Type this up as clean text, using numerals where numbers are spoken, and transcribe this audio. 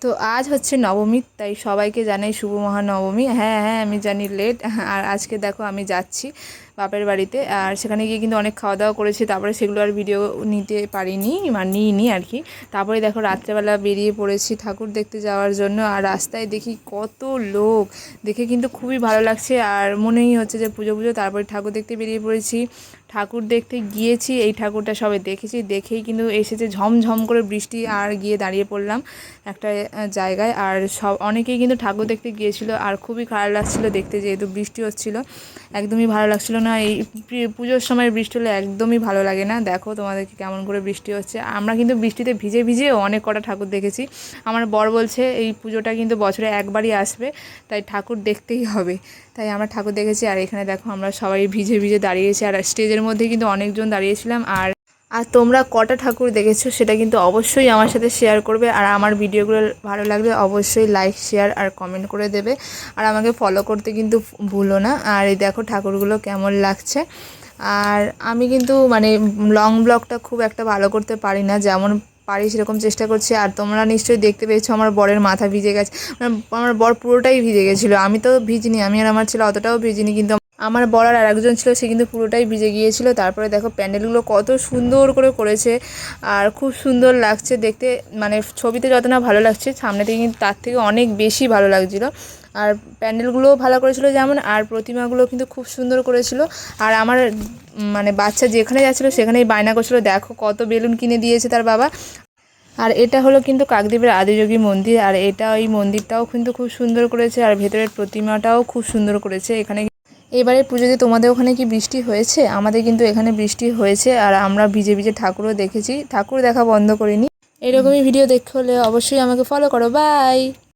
তো আজ হচ্ছে নবমী, তাই সবাইকে জানাই শুভ মহানবমী। হ্যাঁ হ্যাঁ, আমি জানি লেট। আর আজকে দেখো আমি যাচ্ছি বাপের বাড়িতে, আর সেখানে গিয়ে কিন্তু অনেক খাওয়া দাওয়া করেছি, তারপরে সেগুলো আর ভিডিও নিতে পারিনি, মানে নিইনি আর কি। তারপরে দেখো রাত্রেবেলা বেরিয়ে পড়েছি ঠাকুর দেখতে যাওয়ার জন্য, আর রাস্তায় দেখি কত লোক, দেখে কিন্তু খুবই ভালো লাগছে, আর মনেই হচ্ছে যে পুজো পুজো। তারপরে ঠাকুর দেখতে বেরিয়ে পড়েছি। ঠাকুর দেখতে গিয়েছি, এই ঠাকুরটা সবাই দেখেছি, দেখেই কিন্তু এসেছে ঝমঝম করে বৃষ্টি, আর গিয়ে দাঁড়িয়ে পড়লাম একটা জায়গায়। আর অনেকেই কিন্তু ঠাকুর দেখতে গিয়েছিল, আর খুবই খারাপ লাগছিল দেখতে, যেহেতু বৃষ্টি হচ্ছিল, একদমই ভালো লাগছিল না। এই পুজোর সময় বৃষ্টি হলে একদমই ভালো লাগে না। দেখো তোমাদেরকে কেমন করে বৃষ্টি হচ্ছে। আমরা কিন্তু বৃষ্টিতে ভিজে ভিজেও অনেক কটা ঠাকুর দেখেছি। আমার বর বলছে এই পুজোটা কিন্তু বছরে একবারই আসবে, তাই ঠাকুর দেখতেই হবে। তাই আমরা ঠাকুর দেখেছি। আর এখানে দেখো আমরা সবাই ভিজে ভিজে দাঁড়িয়েছি, আর স্টেজের মধ্যে কিন্তু অনেকজন দাঁড়িয়েছিলাম। আর তোমরা কটা ঠাকুর দেখেছো সেটা কিন্তু অবশ্যই আমার সাথে শেয়ার করবে, আর আমার ভিডিওগুলো ভালো লাগলে অবশ্যই লাইক শেয়ার আর কমেন্ট করে দেবে, আর আমাকে ফলো করতে কিন্তু ভুলো না। আর এই দেখো ঠাকুরগুলো কেমন লাগছে। আর আমি কিন্তু মানে লং ব্লগটা খুব একটা ভালো করতে পারি না, যেমন পারি সেরকম চেষ্টা করছি। আর তোমরা নিশ্চয়ই দেখতে পেয়েছো আমার বরের মাথা ভিজে গেছে, আমার বর পুরোটাই ভিজে গেছিলো। আমি তো ভিজিনি, আমি আর আমার ছেলে অতটাও ভিজিনি, কিন্তু আমার বর আর একজন ছিল, সে কিন্তু পুরোটাই ভিজে গিয়েছিল। তারপরে দেখো প্যান্ডেলগুলো কত সুন্দর করে করেছে, আর খুব সুন্দর লাগছে দেখতে। মানে ছবিতে যত না ভালো লাগছে, সামনে থেকে কিন্তু তার থেকে অনেক বেশি ভালো লাগছিলো। আর প্যান্ডেলগুলোও ভালো করেছিল যেমন, আর প্রতিমাগুলো কিন্তু খুব সুন্দর করেছিল। আর আমার মানে বাচ্চা যেখানে যাচ্ছিলো সেখানেই বায়না করছিলো, দেখো কত বেলুন কিনে দিয়েছে তার বাবা। আর এটা হলো কিন্তু কাকদ্বীপের আদিযোগী মন্দির, আর এটা ওই মন্দিরটাও কিন্তু খুব সুন্দর করেছে, আর ভেতরের প্রতিমাটাও খুব সুন্দর করেছে। এখানে এবারে পুজোতে তোমাদের ওখানে কি বৃষ্টি হয়েছে? আমাদের কিন্তু এখানে বৃষ্টি হয়েছে, আর আমরা ভিজে ভিজে ঠাকুরও দেখেছি, ঠাকুর দেখা বন্ধ করিনি। এরকমই ভিডিও দেখতে হলে অবশ্যই আমাকে ফলো করো। বাই।